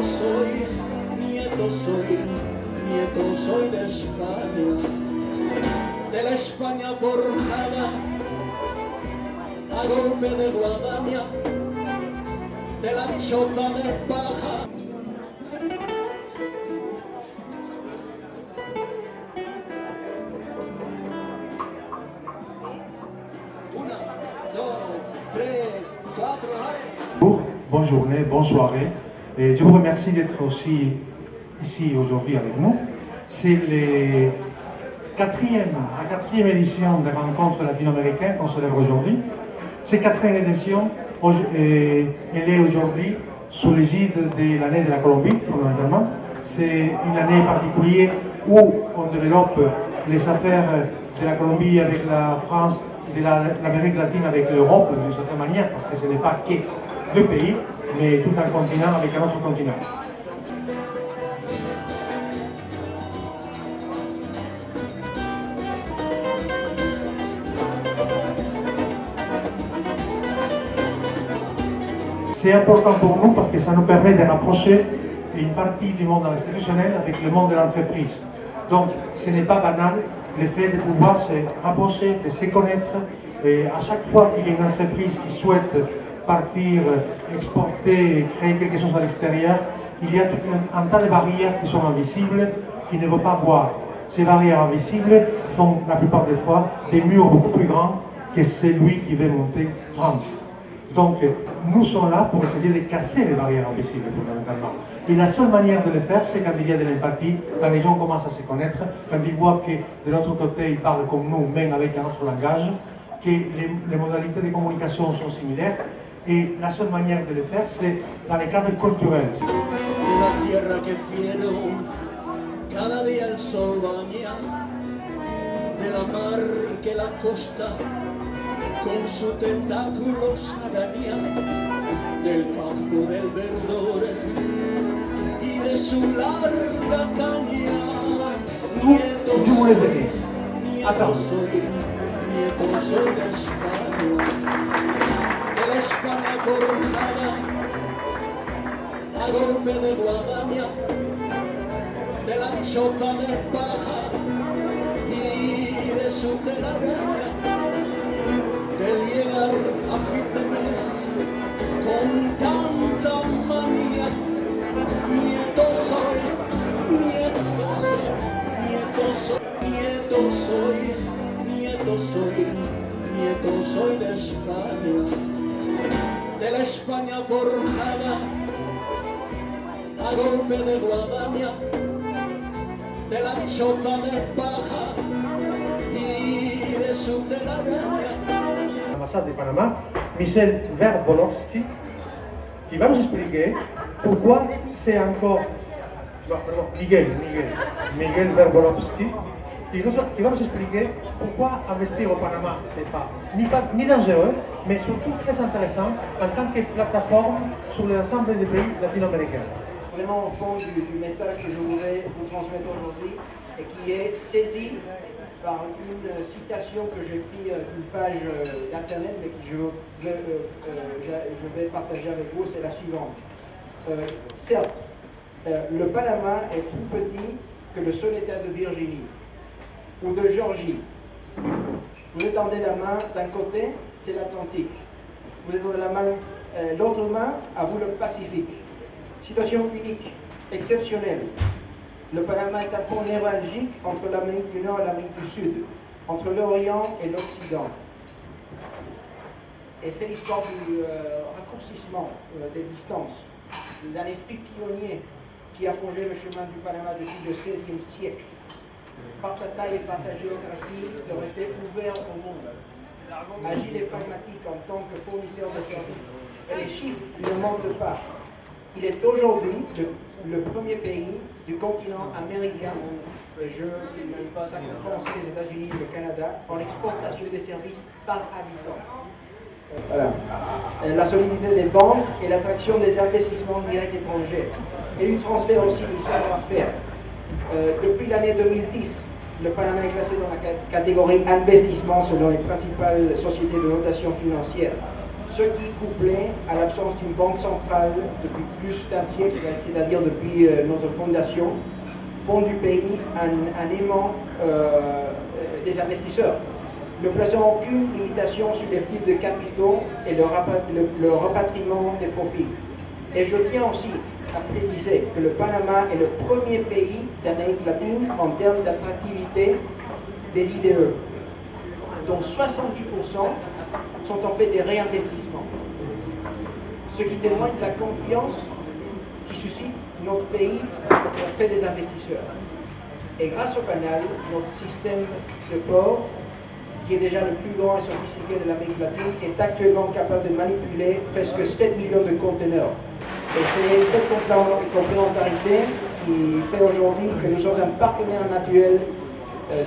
nieto soy de España, de la España forjada a golpe de guadaña, de la choza de paja. Una, dos, tres, cuatro, allez. Bonne journée, bonne soirée. Et je vous remercie d'être aussi ici aujourd'hui avec nous. C'est la quatrième édition des rencontres latino-américaines qu'on célèbre aujourd'hui. Cette quatrième édition, elle est aujourd'hui sous l'égide de l'année de la Colombie, fondamentalement. C'est une année particulière où on développe les affaires de la Colombie avec la France, de l'Amérique latine avec l'Europe d'une certaine manière, parce que ce n'est pas que deux pays, mais tout un continent avec un autre continent. C'est important pour nous parce que ça nous permet de rapprocher une partie du monde institutionnel avec le monde de l'entreprise. Donc ce n'est pas banal le fait de pouvoir se rapprocher, de se connaître. Et à chaque fois qu'il y a une entreprise qui souhaite partir, exporter, créer quelque chose à l'extérieur, il y a tout un tas de barrières qui sont invisibles, qui ne vont pas voir. Ces barrières invisibles font la plupart des fois des murs beaucoup plus grands que celui qui veut monter 30. Donc, nous sommes là pour essayer de casser les barrières invisibles, fondamentalement. Et la seule manière de le faire, c'est quand il y a de l'empathie, quand les gens commencent à se connaître, quand ils voient que de l'autre côté, ils parlent comme nous, même avec un autre langage, que les modalités de communication sont similaires. Et la seule manière de le faire, c'est dans les cadres culturels. La tierra que fiero, cada día el sol baña, de la mar que la costa, con sus tentáculos araña, del campo del verdor y de su larga caña. Nieto soy de España, de la España forjada a golpe de guadaña, de la choza de paja y de su telaraña, del llegar a fin de mes con tanta manía. Nieto soy, nieto soy, nieto soy, nieto soy, nieto soy, nieto soy de España, de la España forjada a golpe de guadaña, de la choza de paja y de su telaraña. L'ambassade de Panama, Michel Verbolovski, qui va nous expliquer pourquoi c'est encore... Pardon, Miguel Verbolovski, qui va nous expliquer pourquoi investir au Panama, c'est pas ni dangereux, mais surtout très intéressant en tant que plateforme sur l'ensemble des pays latino-américains. Vraiment au fond du message que je voudrais vous transmettre aujourd'hui et qui est saisi par une citation que j'ai prise d'une page d'internet mais que je vais partager avec vous, c'est la suivante. Certes, le Panama est plus petit que le seul État de Virginie ou de Géorgie. Vous étendez la main d'un côté, c'est l'Atlantique. Vous étendez la main, l'autre main, à vous le Pacifique. Situation unique, exceptionnelle. Le Panama est un pont névralgique entre l'Amérique du Nord et l'Amérique du Sud, entre l'Orient et l'Occident. Et c'est l'histoire du raccourcissement des distances, d'un esprit pionnier qui a forgé le chemin du Panama depuis le XVIe siècle. Par sa taille et par sa géographie, de rester ouvert au monde. Agile et pragmatique en tant que fournisseur de services. Et les chiffres ne mentent pas. Il est aujourd'hui le premier pays du continent américain, ça comprend aussi les États-Unis et le Canada, en exportation des services par habitant. Voilà. La solidité des banques et l'attraction des investissements directs étrangers et du transfert aussi du savoir-faire. Depuis l'année 2010, le Panama est classé dans la catégorie investissement selon les principales sociétés de notation financière. ce qui, couplé à l'absence d'une banque centrale depuis plus d'un siècle, c'est-à-dire depuis notre fondation, font du pays un aimant des investisseurs, ne plaçant aucune limitation sur les flux de capitaux et le repatriement des profits. Et je tiens aussi à préciser que le Panama est le premier pays d'Amérique latine en termes d'attractivité des IDE, dont 70% sont en fait des réinvestissements, ce qui témoigne de la confiance qui suscite notre pays auprès des investisseurs. Et grâce au canal, notre système de port, qui est déjà le plus grand et sophistiqué de l'Amérique latine, est actuellement capable de manipuler presque 7 millions de conteneurs. Et c'est cette complémentarité qui fait aujourd'hui que nous sommes un partenaire naturel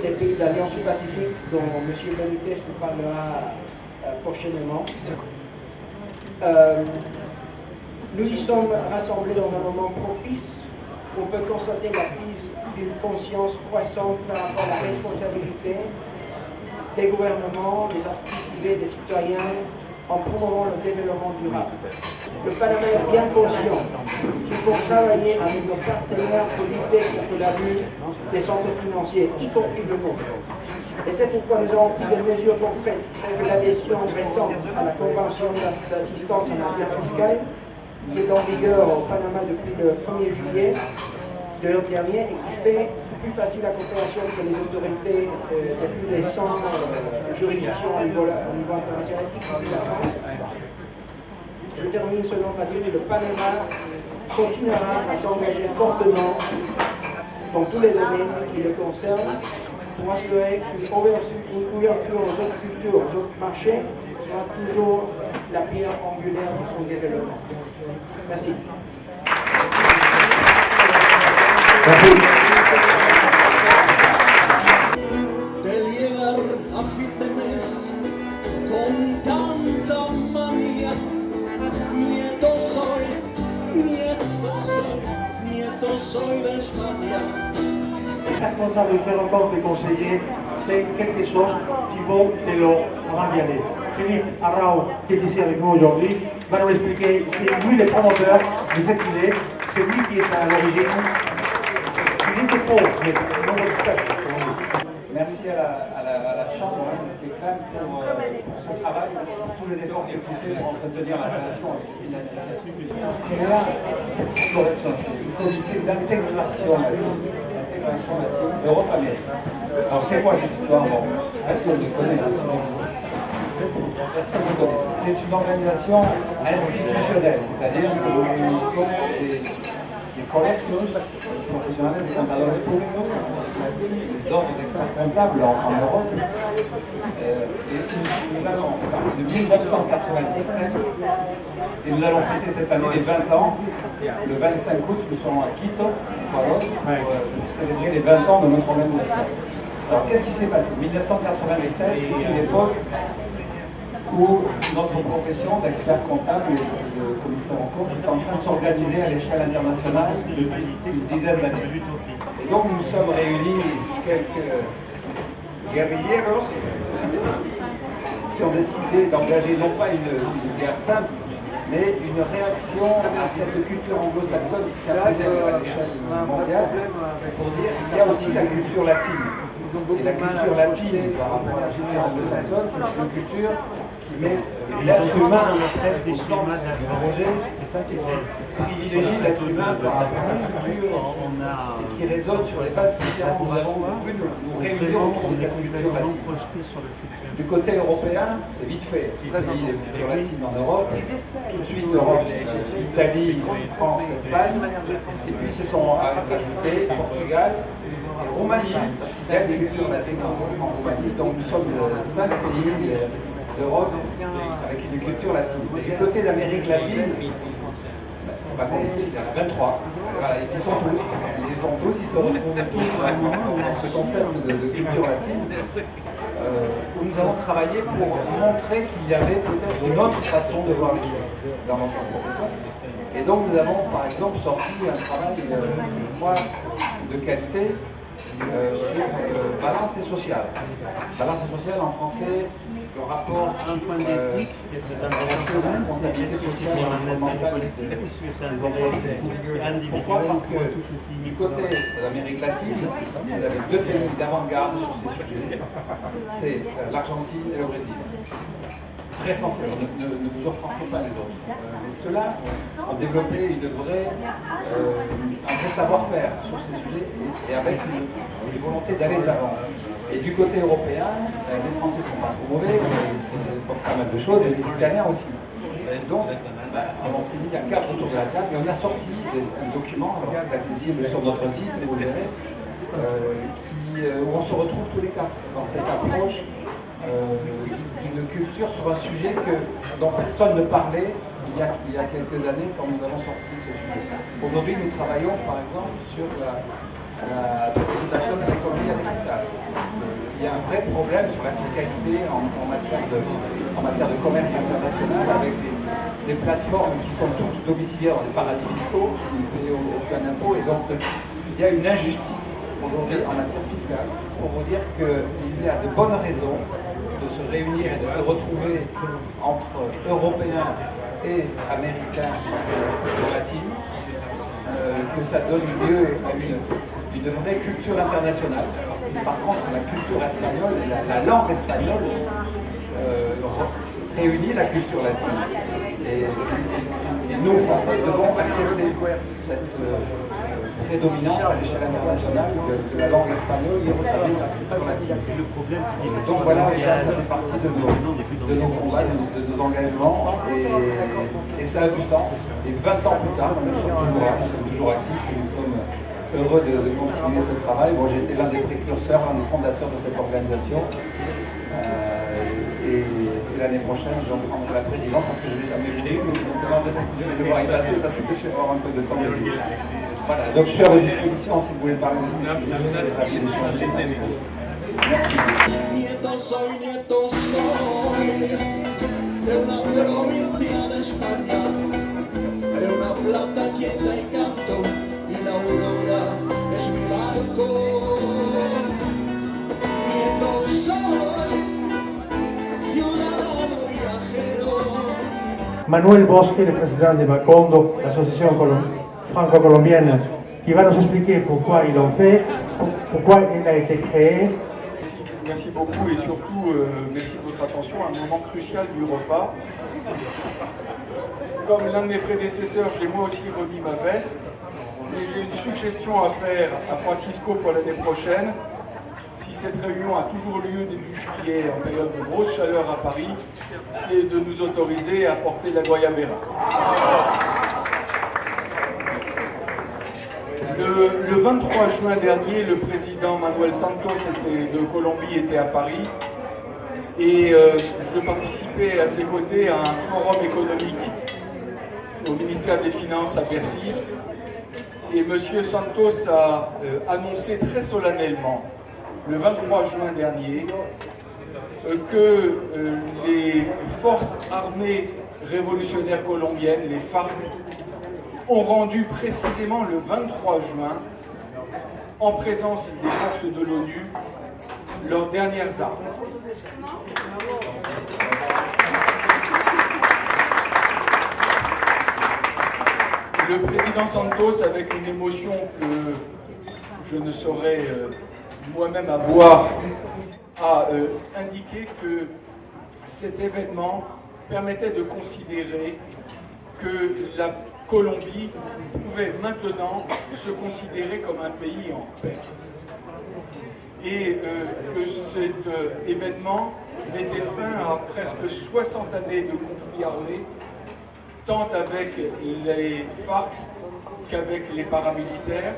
des pays de l'Alliance du Pacifique, dont M. Benitez nous parlera prochainement. Nous y sommes rassemblés dans un moment propice où on peut constater la prise d'une conscience croissante par rapport à la responsabilité des gouvernements, des entreprises privées, des citoyens en promouvant le développement durable. Le Panama est bien conscient qu'il faut travailler avec nos partenaires pour lutter contre l'abus des centres financiers, y compris le nôtre. Et c'est pourquoi nous avons pris des mesures concrètes, telles que l'adhésion récente à la Convention d'assistance en matière fiscale, qui est en vigueur au Panama depuis le 1er juillet de l'an dernier et qui fait plus facile la coopération entre les autorités de plus de 100 juridictions au niveau international, y compris la France. Je termine seulement par dire que le Panama continuera à s'engager fortement dans tous les domaines qui le concernent pour assurer qu'une ouverture aux autres cultures, aux autres marchés sera toujours la pierre angulaire de son développement. Merci. Merci. Del llegar a fin de mes con tanta manía, nieto soy de España. Chaque comptable te rencontre et conseiller, c'est quelque chose qui vaut de l'or avant d'y aller. Philippe Arrao, qui est ici avec nous aujourd'hui, va nous expliquer. C'est lui le promoteur de cette idée, c'est lui qui est à l'origine. Il était pauvre, mais non respect. Merci à la Chambre, c'est quand même pour son travail, merci pour tous les efforts qu'il a fait pour entretenir la relation avec les pays latines. C'est là, c'est le comité d'intégration latine, Europe-Amérique. Alors c'est quoi cette histoire? Bon, personne ne connaît, personne ne connaît. C'est une organisation institutionnelle, c'est-à-dire que nous réunissons des colegios professionnels de contadores públicos des ordres d'experts comptables en Europe. Et nous allons, c'est de 1997, et nous allons fêter cette année les 20 ans. Le 25 août, nous serons à Quito, Ecuador, pour célébrer les 20 ans de notre organisation. Alors qu'est-ce qui s'est passé? 1997, c'est une époque où notre profession d'expert comptable et de commissaire en compte est en train de s'organiser à l'échelle internationale depuis une dizaine d'années. Et donc nous sommes réunis quelques guerrilleros qui ont décidé d'engager non pas une guerre sainte, mais une réaction à cette culture anglo-saxonne qui s'appelle à l'échelle mondiale pour dire qu'il y a aussi la culture latine. Et la culture latine par rapport à la culture anglo-saxonne, c'est une culture qui met l'être humain au centre du projet et qui privilégie l'être humain par rapport à la structure et qui résonne sur les bases différentes. Nous avons voulu nous réunir autour de cette culture latine. Du côté européen, c'est vite fait. Il s'agit de culture latine en Europe, tout de suite Europe, Italie, France, Espagne, et puis se sont ajoutés Portugal et Roumanie, parce qu'il y a une culture latine en Roumanie. Donc nous sommes 5 pays d'Europe avec une culture latine. Du côté d'Amérique latine, c'est pas compliqué, il y en a 23. Voilà, ils y sont tous. Ils sont tous, ils se retrouvent tous dans ce concept de culture latine. Où nous avons travaillé pour montrer qu'il y avait peut-être une autre façon de voir les choses dans notre profession. Et donc nous avons par exemple sorti un travail, je crois, de qualité sur balance et sociale. Balance et sociale en français, le rapport de responsabilité sociale et environnementale des entreprises. Pourquoi? Parce que du côté de l'Amérique latine, il y avait deux pays d'avant-garde sur ces sujets, c'est l'Argentine et le Brésil. Très sensible, ne vous offensez pas les autres. Mais ceux-là ont développé un vrai savoir-faire sur ces sujets et avec une volonté d'aller de l'avant. Et du côté européen, les Français ne sont pas trop mauvais, ils pensent pas mal de choses, et les Italiens aussi. Donc, on s'est mis un cadre autour de la table et on a sorti un document, alors c'est accessible sur notre site, vous verrez, où on se retrouve tous les quatre dans cette approche d'une culture sur un sujet dont personne ne parlait il y a quelques années quand nous avons sorti ce sujet. Aujourd'hui, nous travaillons par exemple sur la tributation de l'économie digitale. Il y a un vrai problème sur la fiscalité en matière de commerce international avec des plateformes qui sont toutes domiciliées dans des paradis fiscaux, qui ne payent aucun impôt, et donc il y a une injustice aujourd'hui en matière fiscale pour vous dire qu'il y a de bonnes raisons de se réunir et de se retrouver entre Européens et Américains sur latine, que ça donne lieu à une vraie culture internationale. Parce que par contre, la culture espagnole, la langue espagnole réunit la culture latine. Et nous, Français, devons accepter cette prédominance à l'échelle internationale de la langue espagnole et retraduire la culture latine. Donc voilà, ça fait partie de nos combats, de nos engagements, et ça a du sens. Et 20 ans plus tard, nous sommes toujours là, nous sommes toujours actifs et nous sommes heureux de continuer ce travail. Bon, j'ai été l'un des précurseurs, l'un des fondateurs de cette organisation. Et l'année prochaine, je vais prendre la présidence parce que je ne l'ai jamais voulu. Donc maintenant, je vais devoir y passer parce que je vais avoir un peu de temps. Voilà, donc je suis à votre disposition si vous voulez parler de ces sujets. Je serai ravi d'échanger. Merci. Nieto soy de una provincia de España, de una plata quieta y canto, y la aurora es mi barco. Nieto soy ciudadano viajero. Manuel Bosque, le président de Macondo, l'association franco-colombienne, qui va nous expliquer pourquoi ils l'ont fait, pourquoi il a été créé. Merci beaucoup et surtout merci de votre attention à un moment crucial du repas. Comme l'un de mes prédécesseurs, j'ai moi aussi remis ma veste et j'ai une suggestion à faire à Francisco pour l'année prochaine. Si cette réunion a toujours lieu début juillet en période de grosse chaleur à Paris, c'est de nous autoriser à porter la Guayabera. Le 23 juin dernier, le président Manuel Santos de Colombie était à Paris et je participais à ses côtés à un forum économique au ministère des Finances à Bercy. Et M. Santos a annoncé très solennellement, le 23 juin dernier, que les forces armées révolutionnaires colombiennes, les FARC, ont rendu précisément le 23 juin, en présence des forces de l'ONU, leurs dernières armes. Le président Santos, avec une émotion que je ne saurais moi-même avoir, a indiqué que cet événement permettait de considérer que la Colombie pouvait maintenant se considérer comme un pays en paix. Et que cet événement mettait fin à presque 60 années de conflits armés, tant avec les FARC qu'avec les paramilitaires,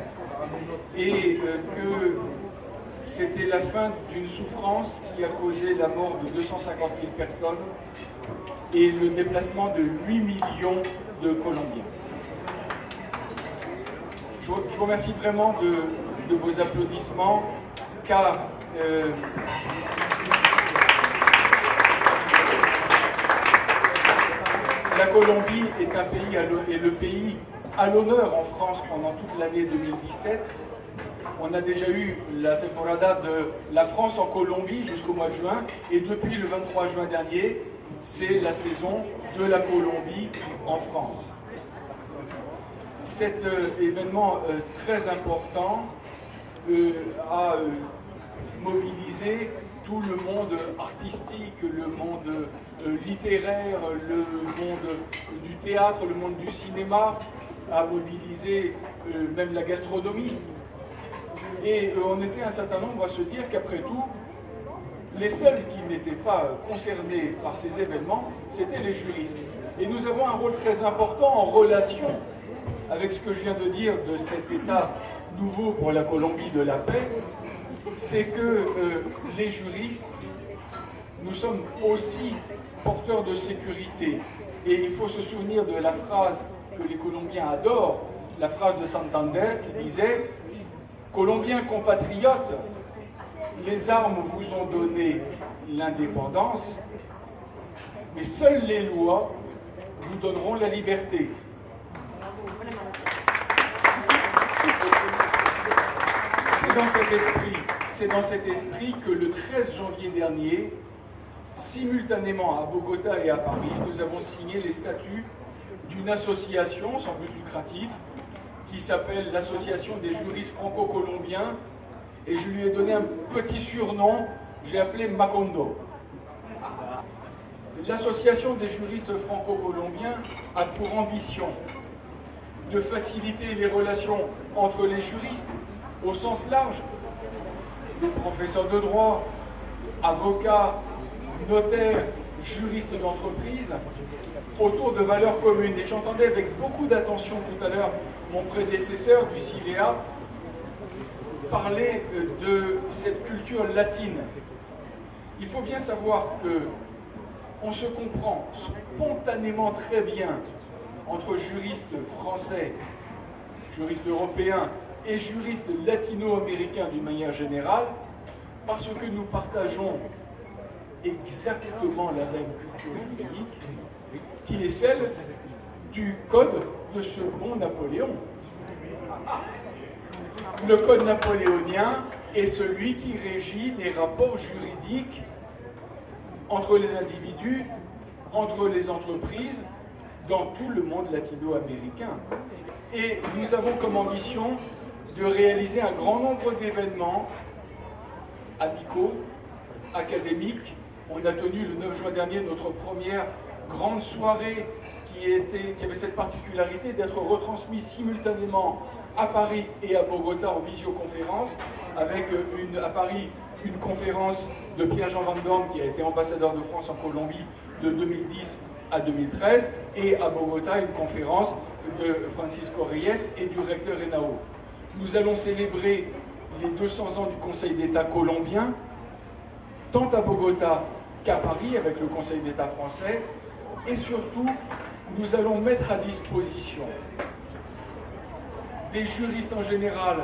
et que c'était la fin d'une souffrance qui a causé la mort de 250 000 personnes et le déplacement de 8 millions de Colombiens. Je vous remercie vraiment de vos applaudissements, car la Colombie est un pays et le pays à l'honneur en France pendant toute l'année 2017, On a déjà eu la temporada de la France en Colombie jusqu'au mois de juin, et depuis le 23 juin dernier, c'est la saison de la Colombie en France. Cet événement très important a mobilisé tout le monde artistique, le monde littéraire, le monde du théâtre, le monde du cinéma, a mobilisé même la gastronomie. Et on était un certain nombre à se dire qu'après tout, les seuls qui n'étaient pas concernés par ces événements, c'étaient les juristes. Et nous avons un rôle très important en relation avec ce que je viens de dire de cet état nouveau pour la Colombie de la paix, c'est que les juristes, nous sommes aussi porteurs de sécurité. Et il faut se souvenir de la phrase que les Colombiens adorent, la phrase de Santander qui disait « Colombiens compatriotes, les armes vous ont donné l'indépendance, mais seules les lois vous donneront la liberté. » C'est dans cet esprit que le 13 janvier dernier, simultanément à Bogota et à Paris, nous avons signé les statuts d'une association sans but lucratif qui s'appelle l'Association des juristes franco-colombiens, et je lui ai donné un petit surnom, je l'ai appelé Macondo. L'Association des juristes franco-colombiens a pour ambition de faciliter les relations entre les juristes au sens large, professeurs de droit, avocats, notaires, juristes d'entreprise, autour de valeurs communes. Et j'entendais avec beaucoup d'attention tout à l'heure mon prédécesseur du CILEA parler de cette culture latine. Il faut bien savoir que on se comprend spontanément très bien entre juristes français, juristes européens et juristes latino-américains d'une manière générale, parce que nous partageons exactement la même culture juridique, qui est celle du code de ce bon Napoléon. Le code napoléonien est celui qui régit les rapports juridiques entre les individus, entre les entreprises, dans tout le monde latino-américain. Et nous avons comme ambition de réaliser un grand nombre d'événements amicaux, académiques. On a tenu le 9 juin dernier notre première grande soirée qui avait cette particularité d'être retransmise simultanément à Paris et à Bogota en visioconférence, avec à Paris une conférence de Pierre-Jean Van Dorn qui a été ambassadeur de France en Colombie de 2010 à 2013, et à Bogota une conférence de Francisco Reyes et du recteur Henao. Nous allons célébrer les 200 ans du Conseil d'État colombien, tant à Bogota qu'à Paris avec le Conseil d'État français, et surtout, nous allons mettre à disposition des juristes en général,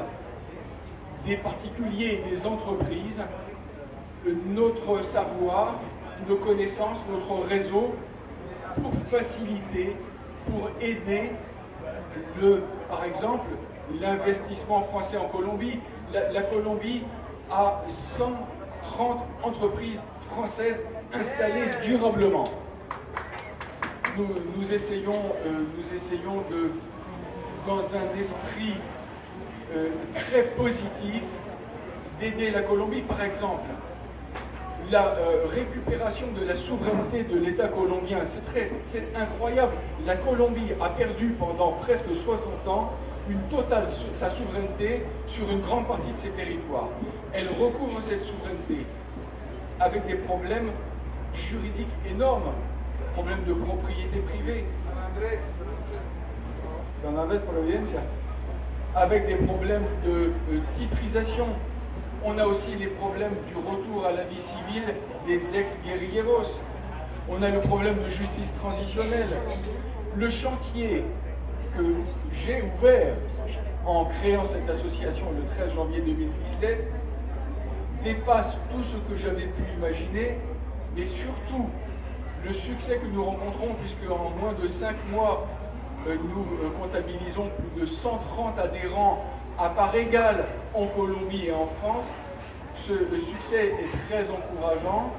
des particuliers et des entreprises, notre savoir, nos connaissances, notre réseau, pour faciliter, pour aider, par exemple, l'investissement français en Colombie. La Colombie a 130 entreprises françaises installées durablement. Nous essayons dans un esprit très positif, d'aider la Colombie. Par exemple, la récupération de la souveraineté de l'État colombien, c'est incroyable. La Colombie a perdu pendant presque 60 ans sa souveraineté sur une grande partie de ses territoires. Elle recouvre cette souveraineté avec des problèmes juridiques énormes, problèmes de propriété privée, San Andrés Providencia, avec des problèmes de titrisation. On a aussi les problèmes du retour à la vie civile des ex-guerrilleros. On a le problème de justice transitionnelle. Le chantier que j'ai ouvert en créant cette association le 13 janvier 2017 dépasse tout ce que j'avais pu imaginer, mais surtout le succès que nous rencontrons, puisque en moins de 5 mois, nous comptabilisons plus de 130 adhérents à part égale en Colombie et en France. Le succès est très encourageant.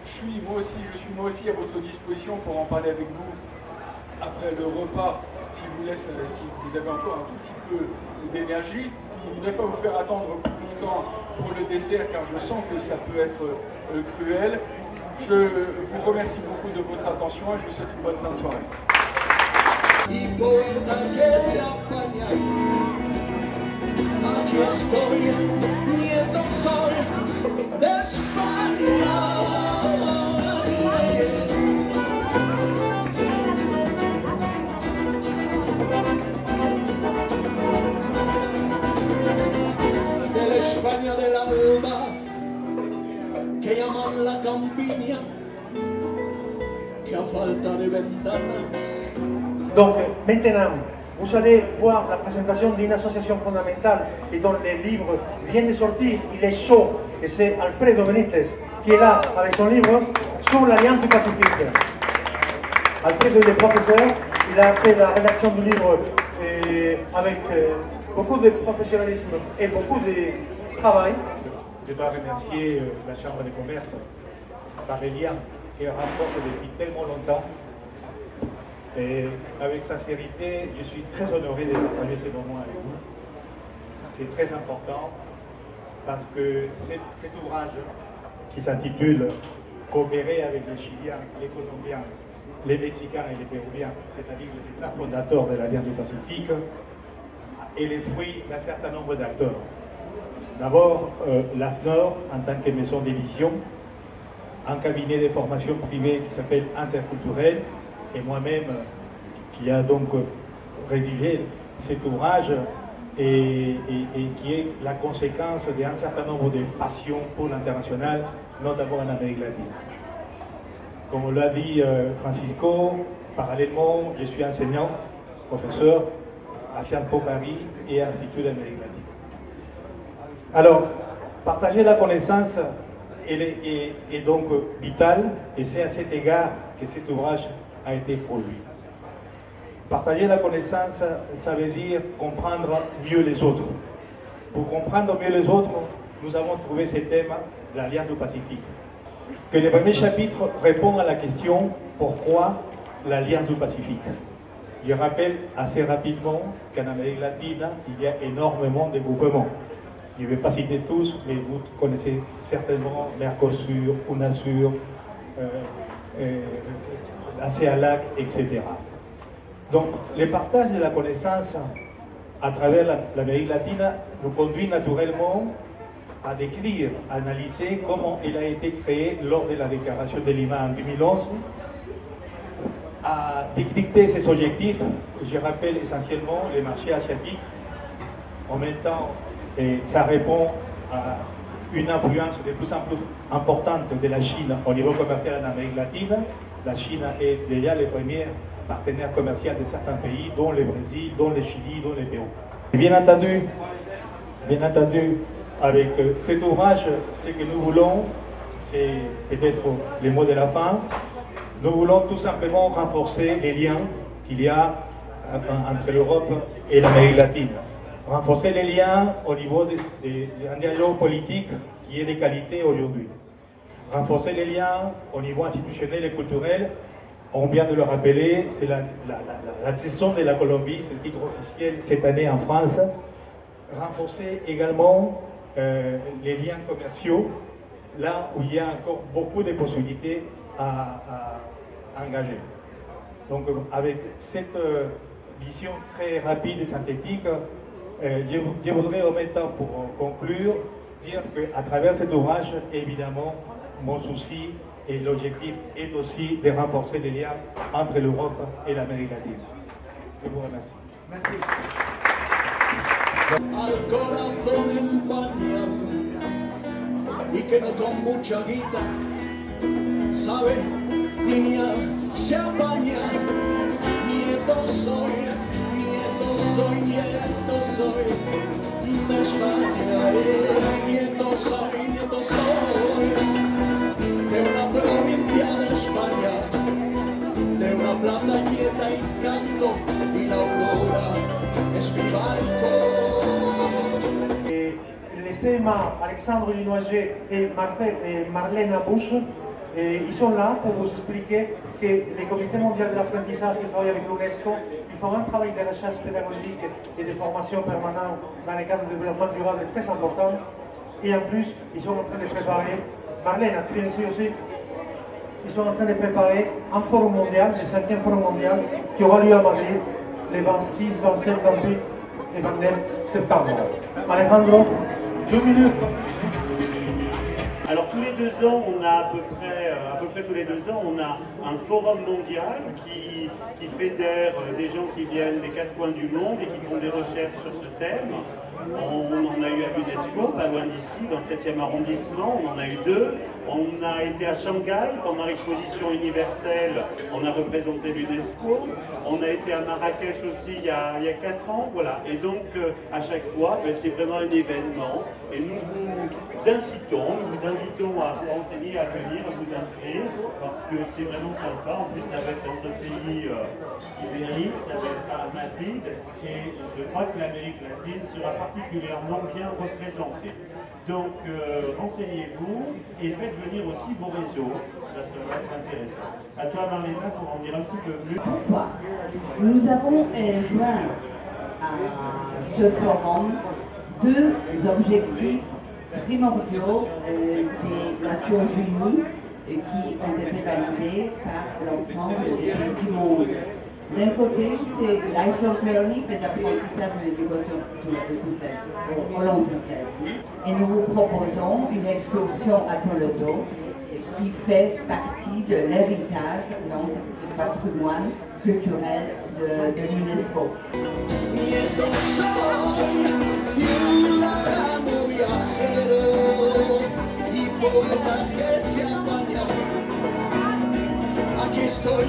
Je suis moi aussi à votre disposition pour en parler avec vous après le repas, si vous avez encore un tout petit peu d'énergie. Je ne voudrais pas vous faire attendre plus longtemps pour le dessert, car je sens que ça peut être cruel. Je vous remercie beaucoup de votre attention et je vous souhaite une bonne fin de soirée. Y poeta que se apaña, aquí estoy, nieto soy de España. De la España del alba, que llaman la campiña, que a falta de ventanas. Donc maintenant, vous allez voir la présentation d'une association fondamentale et dont le livre vient de sortir. Il est chaud et c'est Alfredo Benítez qui est là avec son livre sur l'Alliance du Pacifique. Alfredo est professeur, il a fait la rédaction du livre avec beaucoup de professionnalisme et beaucoup de travail. Je dois remercier la Chambre de commerce par les liens qu'elle rapporte depuis tellement longtemps. Et avec sincérité, je suis très honoré de partager ces moments avec vous. C'est très important parce que cet ouvrage qui s'intitule « Coopérer avec les Chiliens, les Colombiens, les Mexicains et les Péruviens », c'est-à-dire les États fondateurs de l'Alliance du Pacifique, est le fruit d'un certain nombre d'acteurs. D'abord, l'AFNOR en tant que maison d'édition, un cabinet de formation privée qui s'appelle Interculturel, et moi-même qui a donc rédigé cet ouvrage et qui est la conséquence d'un certain nombre de passions pour l'international, notamment en Amérique latine. Comme l'a dit Francisco, parallèlement, je suis enseignant, professeur à Sciences Po Paris et à l'Institut d'Amérique latine. Alors, partager la connaissance est donc vital, et c'est à cet égard que cet ouvrage a été produit. Partager la connaissance, ça veut dire comprendre mieux les autres. Pour comprendre mieux les autres, nous avons trouvé ce thème de l'Alliance du Pacifique. Que le premier chapitre répond à la question « Pourquoi l'Alliance du Pacifique ?» Je rappelle assez rapidement qu'en Amérique latine, il y a énormément de groupements. Je ne vais pas citer tous, mais vous connaissez certainement Mercosur, UNASUR, la CELAC, etc. Donc, le partage de la connaissance à travers l'Amérique latine nous conduit naturellement à décrire, à analyser comment elle a été créée lors de la déclaration de Lima en 2011, à dicter ses objectifs. Je rappelle essentiellement les marchés asiatiques. En même temps, ça répond à une influence de plus en plus importante de la Chine au niveau commercial en Amérique latine. La Chine est déjà le premier partenaire commercial de certains pays, dont le Brésil, dont le Chili, dont le Pérou. Et bien entendu, avec cet ouvrage, ce que nous voulons, c'est peut-être les mots de la fin, nous voulons tout simplement renforcer les liens qu'il y a entre l'Europe et l'Amérique latine. Renforcer les liens au niveau d'un dialogue politique qui est de qualité aujourd'hui. Renforcer les liens au niveau institutionnel et culturel. On vient de le rappeler, c'est la saison de la Colombie, c'est le titre officiel cette année en France. Renforcer également les liens commerciaux, là où il y a encore beaucoup de possibilités à engager. Donc avec cette vision très rapide et synthétique, je voudrais en même temps, pour conclure, dire qu'à travers cet ouvrage, évidemment, mon souci et l'objectif est aussi de renforcer les liens entre l'Europe et l'Amérique latine. Je vous remercie. Merci. Al corazón empañado y que no con mucha guita sabe niña se apaña. Nieto soy de España, nieto soy de una provincia de España, de una plaza quieta y canto, y la aurora es mi barco. CMA, Alexandre Linoiget et Marlène Bouche, ils sont là pour vous expliquer que le Comité mondial de l'apprentissage qui travaille avec l'UNESCO, ils font un travail de recherche pédagogique et de formation permanente dans le cadre du développement durable très important. Et en plus, ils sont en train de préparer, Marlène, tu viens ici aussi, ils sont en train de préparer un forum mondial, le 5e forum mondial, qui aura lieu à Madrid les 26, 27, 28 et 29 septembre. Alejandro, 2 minutes. Alors tous les 2 ans, on a à peu près tous les 2 ans, on a un forum mondial qui fédère des gens qui viennent des 4 coins du monde et qui font des recherches sur ce thème. On en a eu à l'UNESCO, pas loin d'ici, dans le 7e arrondissement, on en a eu 2. On a été à Shanghai pendant l'exposition universelle, on a représenté l'UNESCO. On a été à Marrakech aussi il y a 4 ans, voilà. Et donc à chaque fois, c'est vraiment un événement. Et nous vous invitons à vous renseigner, à venir, à vous inscrire, parce que c'est vraiment sympa. En plus, ça va être dans un pays ibérique, ça va être à Madrid. Et je crois que l'Amérique latine sera particulièrement bien représentée. Donc renseignez-vous et faites venir aussi vos réseaux. Ça va être intéressant. À toi Marlène pour en dire un petit peu plus. Pourquoi nous avons joint à ce forum 2 objectifs primordiaux des Nations Unies qui ont été validés par l'ensemble des pays du monde. D'un côté, c'est lifelong learning, les apprentissages de l'éducation au long de toute la vie. Et nous vous proposons une excursion à Toledo qui fait partie de l'héritage, donc du patrimoine culturel de l'UNESCO. Nieto soy, ciudadano viajero y poeta que se apaña. Aquí estoy,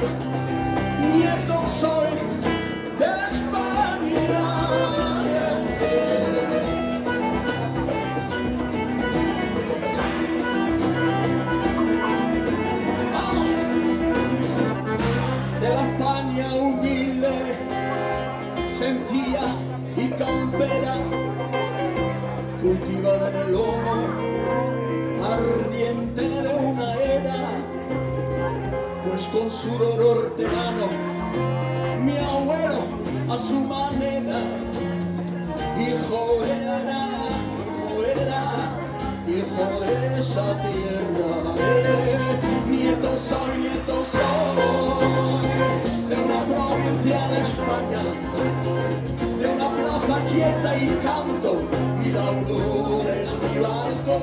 nieto soy de España. De la España humilde, sencilla y campera, cultivada en el lomo ardiente de una era, pues con sudor hortelano mi abuelo a su manera hijo era hijo de esa tierra. Nieto soy de una provincia de España, de una plaza quieta y canto, y la aurora es mi balcón.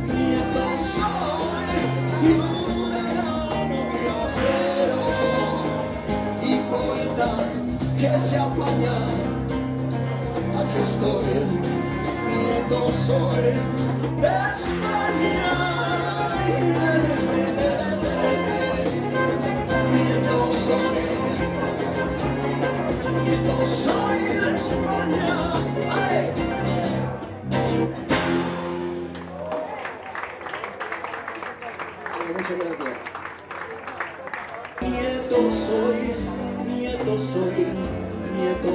Nieto soy, ciudadano viajero y poeta que se apaña. Aquí estoy, nieto soy de España. Nieto soy de España. ¡Ay! Muchas gracias. Nieto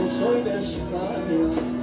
soy de España.